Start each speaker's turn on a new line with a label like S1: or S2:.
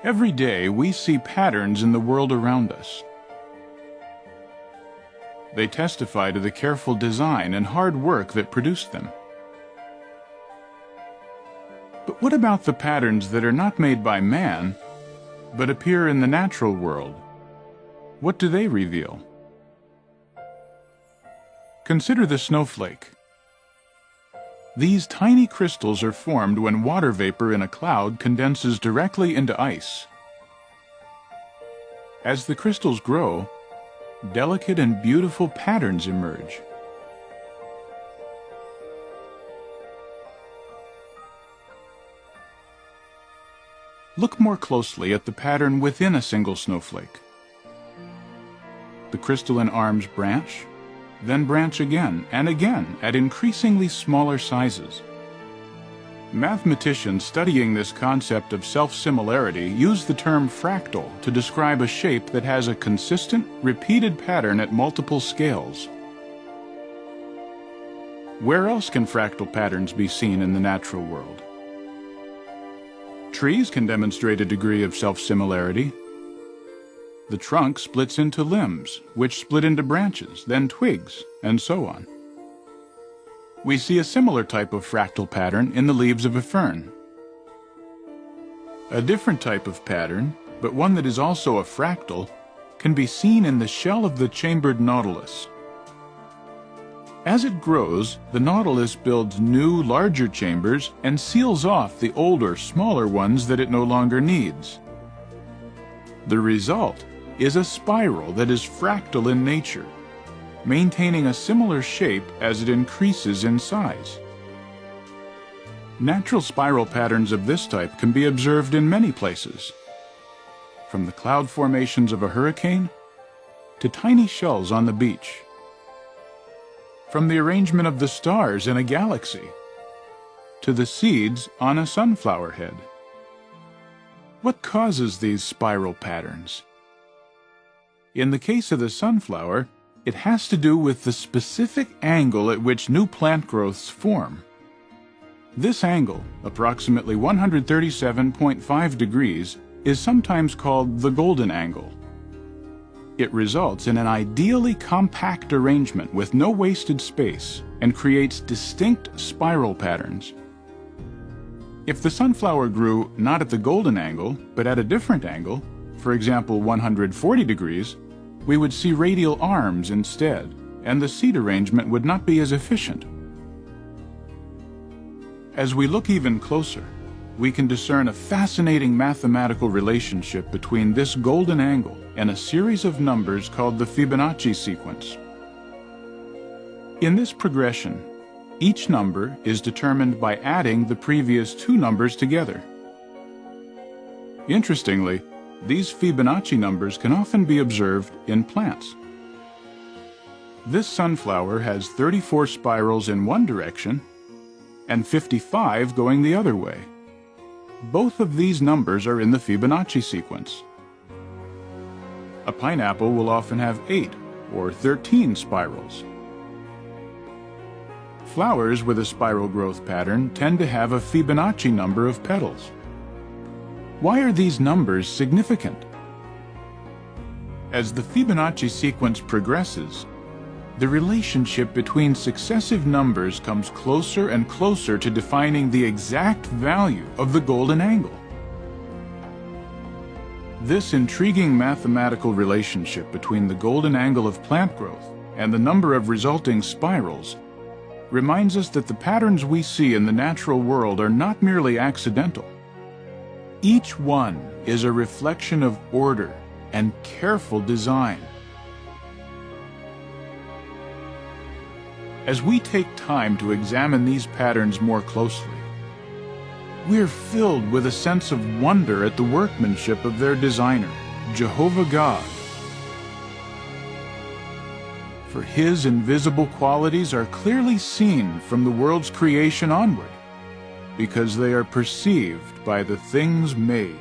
S1: Every day we see patterns in the world around us. They testify to the careful design and hard work that produced them. But what about the patterns that are not made by man, but appear in the natural world? What do they reveal? Consider the snowflake. These tiny crystals are formed when water vapor in a cloud condenses directly into ice. As the crystals grow, delicate and beautiful patterns emerge. Look more closely at the pattern within a single snowflake. The crystalline arms branch, then branch again and again at increasingly smaller sizes. Mathematicians studying this concept of self-similarity use the term fractal to describe a shape that has a consistent, repeated pattern at multiple scales. Where else can fractal patterns be seen in the natural world? Trees can demonstrate a degree of self-similarity. The trunk splits into limbs, which split into branches, then twigs, and so on. We see a similar type of fractal pattern in the leaves of a fern. A different type of pattern, but one that is also a fractal, can be seen in the shell of the chambered nautilus. As it grows, the nautilus builds new, larger chambers and seals off the older, smaller ones that it no longer needs. The result is a spiral that is fractal in nature, maintaining a similar shape as it increases in size. Natural spiral patterns of this type can be observed in many places, from the cloud formations of a hurricane to tiny shells on the beach, from the arrangement of the stars in a galaxy to the seeds on a sunflower head. What causes these spiral patterns? In the case of the sunflower, it has to do with the specific angle at which new plant growths form. This angle, approximately 137.5 degrees, is sometimes called the golden angle. It results in an ideally compact arrangement with no wasted space and creates distinct spiral patterns. If the sunflower grew not at the golden angle, but at a different angle, for example 140 degrees, we would see radial arms instead, and the seed arrangement would not be as efficient. As we look even closer, we can discern a fascinating mathematical relationship between this golden angle and a series of numbers called the Fibonacci sequence. In this progression, each number is determined by adding the previous two numbers together. Interestingly, these Fibonacci numbers can often be observed in plants. This sunflower has 34 spirals in one direction and 55 going the other way. Both of these numbers are in the Fibonacci sequence. A pineapple will often have 8 or 13 spirals. Flowers with a spiral growth pattern tend to have a Fibonacci number of petals. Why are these numbers significant? As the Fibonacci sequence progresses, the relationship between successive numbers comes closer and closer to defining the exact value of the golden angle. This intriguing mathematical relationship between the golden angle of plant growth and the number of resulting spirals reminds us that the patterns we see in the natural world are not merely accidental. Each one is a reflection of order and careful design. As we take time to examine these patterns more closely, we're filled with a sense of wonder at the workmanship of their designer, Jehovah God. For His invisible qualities are clearly seen from the world's creation onward, because they are perceived by the things made.